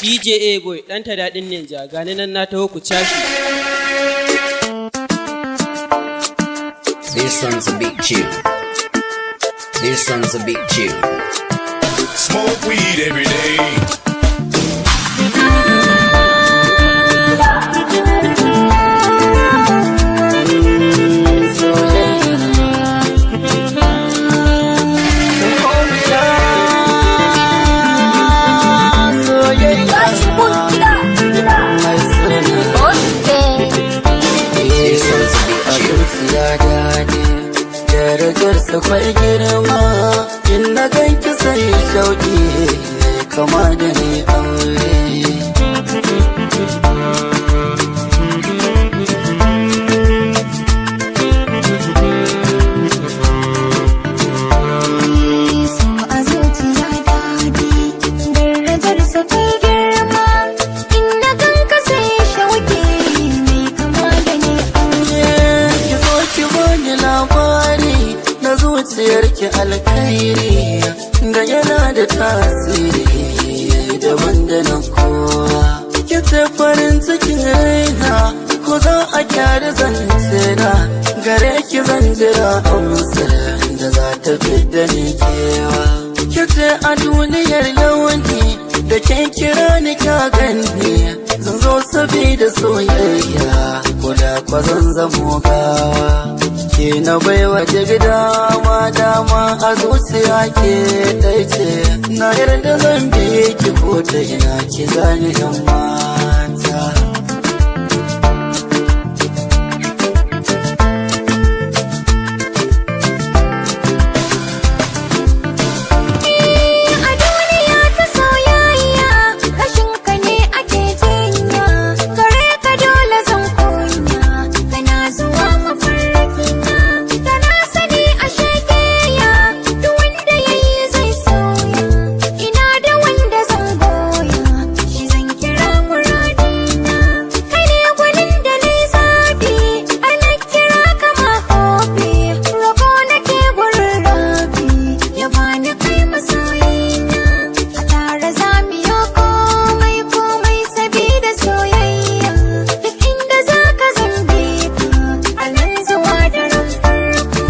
DJ boy ɗanta daɗin ninja gani nan na taho ku cashi. This one's a big chill. This one's a big chill. Smoke weed every day. Darajarsa kwai girma, in na ganki sai shauki kama da ni aure. So a zuciya daɗi, darajarsa kwai girma, in na ganka sai shauki kama da ni aure. Ki zo ki bani labari na zuciyarki alkhairi da yana da tasiri daban da na kowa. Ki ce farin cikin raina ko za a kyara zance na gare ki zan jira amsar da za ta fidda ni kewa. Ki ce a duniyar launi da kin kira ni ka gani zan zo sabida soyayya ko da kwa zan zamo gawa. Ke na baiwa duk dama a zuciya ke ɗai ce na yarda zan bi ki ko ta ina ki zani yan mata. A duniya ta soyayya, rashin ka ne ake jinya, gare ka dole zan kunya, kana zuwa mafarkina, da na sani a shekeya, duk wanda ya yi zai soya, ina da wanda zan goya, shi zan kira muradina, kai ne gwanin da na yi zaɓi, ana kira kama hobi, roƙo nake gurin rabi, ya bani kai masoyina, a tare za mu yi komai sabida soyayya, duk inda za ka zambe ka, a nan zuwa daren farko.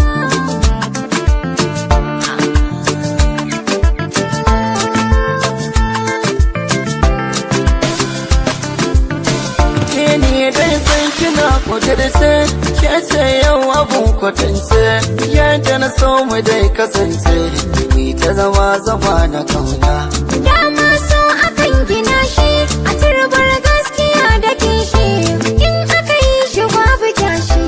Ke ne dai san kina kudirce ke ce yau abun kwatance yadda na so mu dai kasance ni ta zama na kauna. Dama so akan gina shi a turbar gaskiya da kishi, in aka yi shi babu kyashi,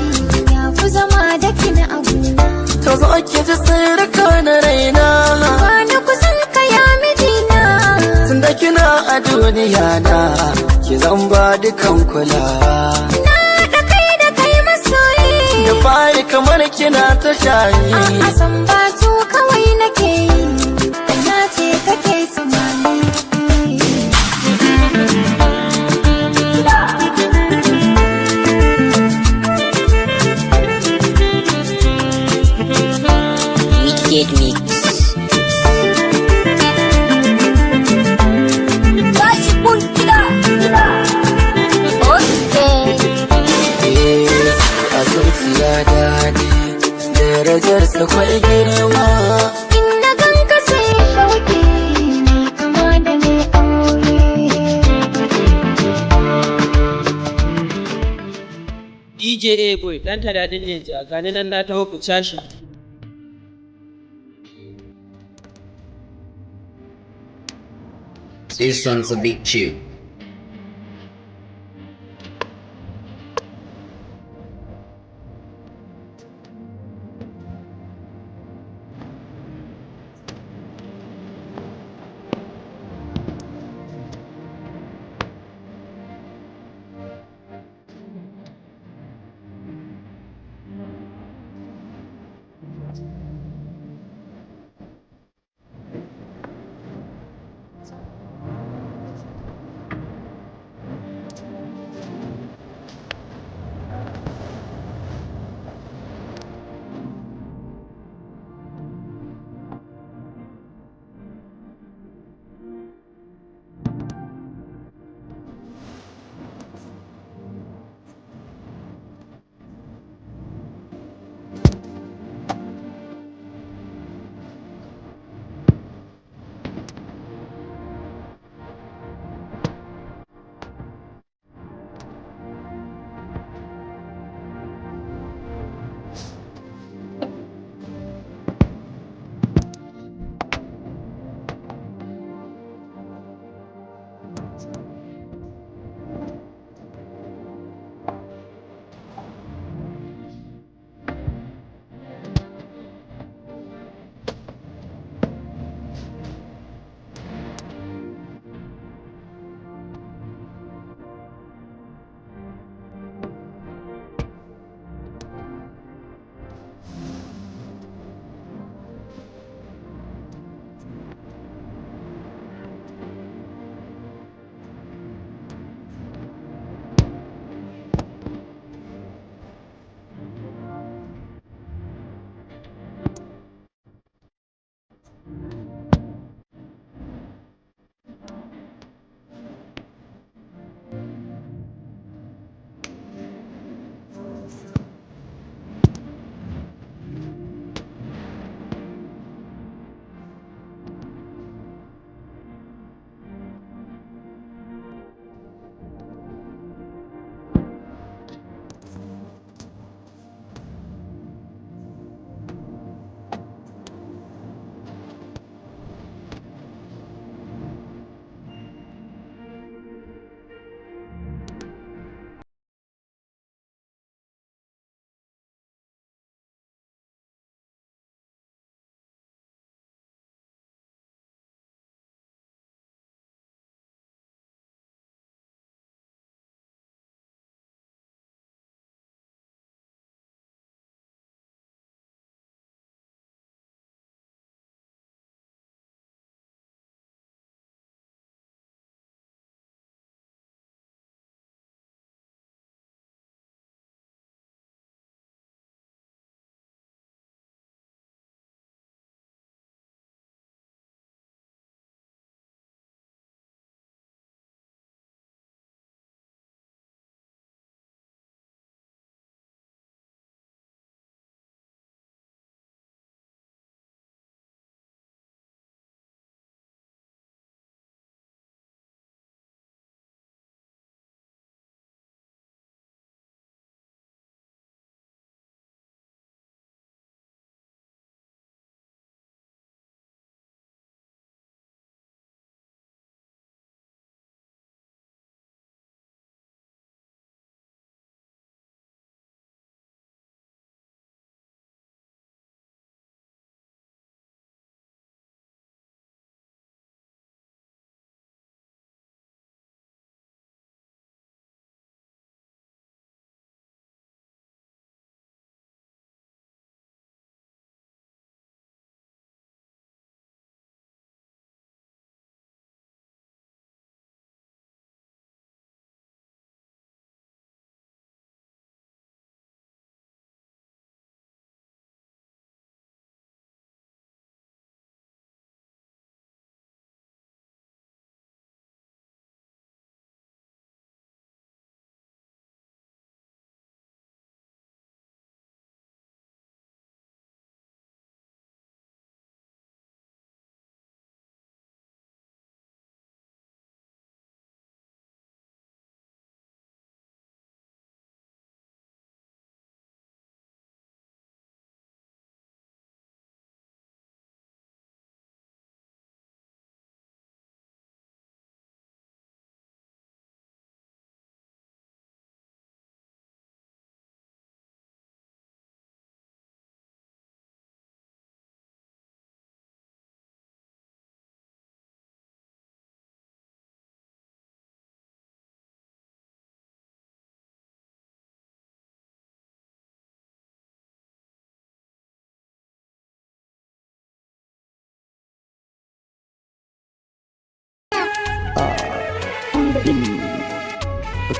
ya fi zama da kina abuna. To zo ki ji sirrika na raina Wani kusan ka ya mijina, tunda kina a duniya na ki zan ba dukan kulawa. na da kai masoyi, Da fari kamar kina ta shayi a san batu kawai nake yi, na ce kake tsammani. Wicked mix. a zuciya daɗi darajarsa kwai girma. In na ganka sai shauki kama da ni aure. DJ boy ɗanta daɗin ninja gani nan na taho ku cashi. This one's a big chill.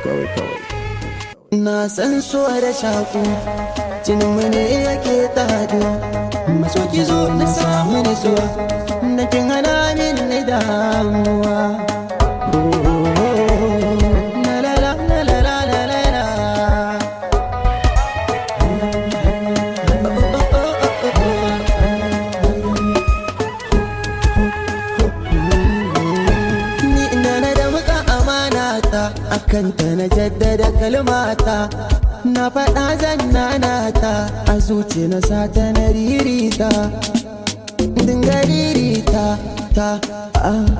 kawai na san so da shaku jininmu ne yake ta haɗuwa maso ki zo na samu nutsuwa da kin hana min ni damuwa. Kanta na jaddada kalmata na faɗa zannanata a zuci na sata na ririta dinga ririta ta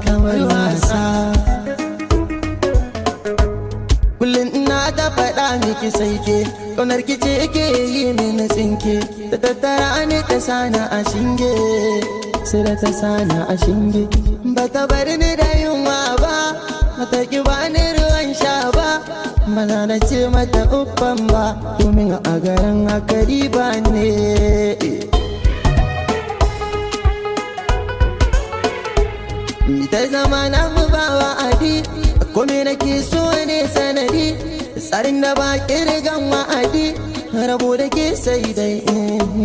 kamar wasa. Kullum ina ta faɗa miki sai ke ƙaunar ki ce ke yi mini tsinke ta tattara ni ta sana a shinge sai da ta sana a shinge ba ta bar ni da yunwa ba mata ki bani ruwan sha ba za na ce mata uffan ba domin a garin hakari ba ne. Ni ta zama na mu ba wa'adi kome nake so ne sanadi tsarin da ba kirgan wa'adi rabo da ke sai dai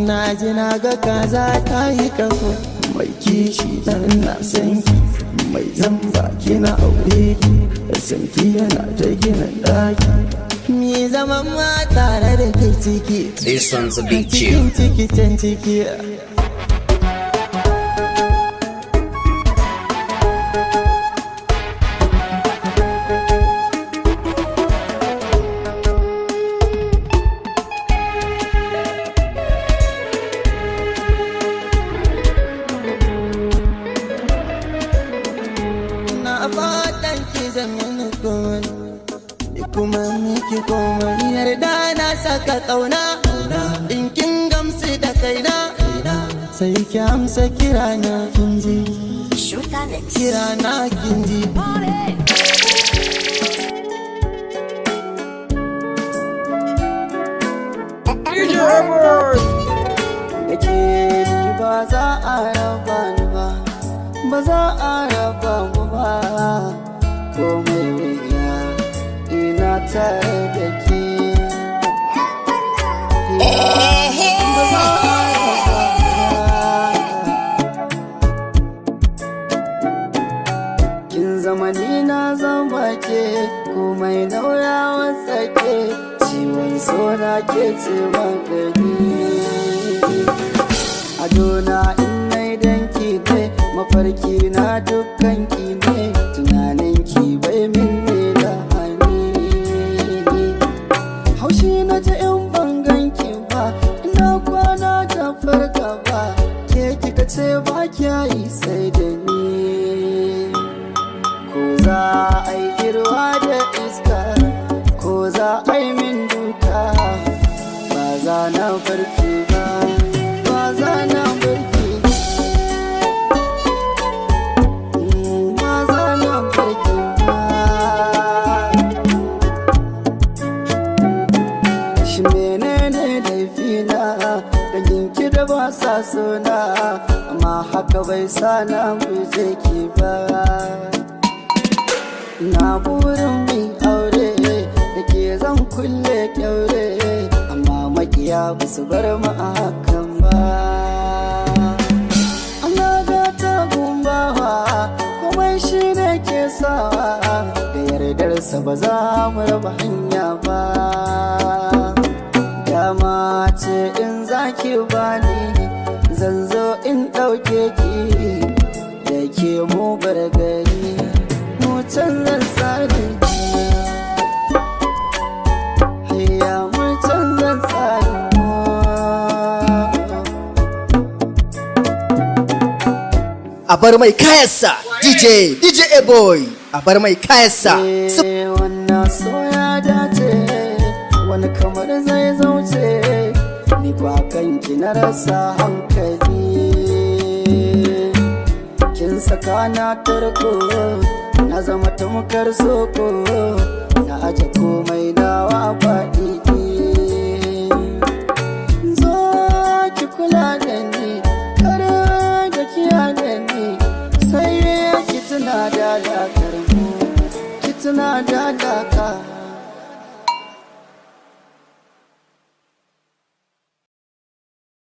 na ji na ga kaza ta yi kafo mai kishi dan na san ki mai zamba kina aure ki sanki yana ta gina daki me zaman ma tare da ke ciki This one's a big cikin chill. ciki can ciki. Kuma miki kuma yarda na saka kauna in kin gamsu da kaina sai ki amsa kirana kinji kirana kinji. Yake ba za a raba ni ba za a raba mu ba komai wuya ina tare da ke. Ba za a raba kin zama ni na zama ke komai nauyawa tsake ciwon so na ke ce magani. Adona in nai danki ne mafarki na dukkan ki ne tunanin ki bai min ne da hani. Haushi na ta in bangan ki ba ina kwana ta farka ba ke kika ce ba kya yi sai da ni. Ko za a yi girwa da iska ko za a yi min duka ba za na barki ba ba za na barki ba za na barki ba. Shi menene laifina danginki da ba sa sona amma haka bai sa na guje ki ba. Na burin mai aure da ke zan kulle kyaure amma makiya ba su bar mu a hakan ba. Allah ga ta gumbawa kuma shi ne ke sawa da yardarsa ba za mu raba hanya ba. Dama ce in zaki bani zan zo in ɗauke ki da ke mu bar gari mu canza tsarin hayya mu canza tsarin a bar mai kayansa DJ boy a bar mai kayansa. wannan so ya dace wani kamar zai zauce ni ba kanki na rasa hankali. Kin saka na tarko na zama tamkar soko na aje komai nawa faɗi. Zo ki kula da ni kare da kiya da ni sai ki tuna da lakar mu ki tuna a daga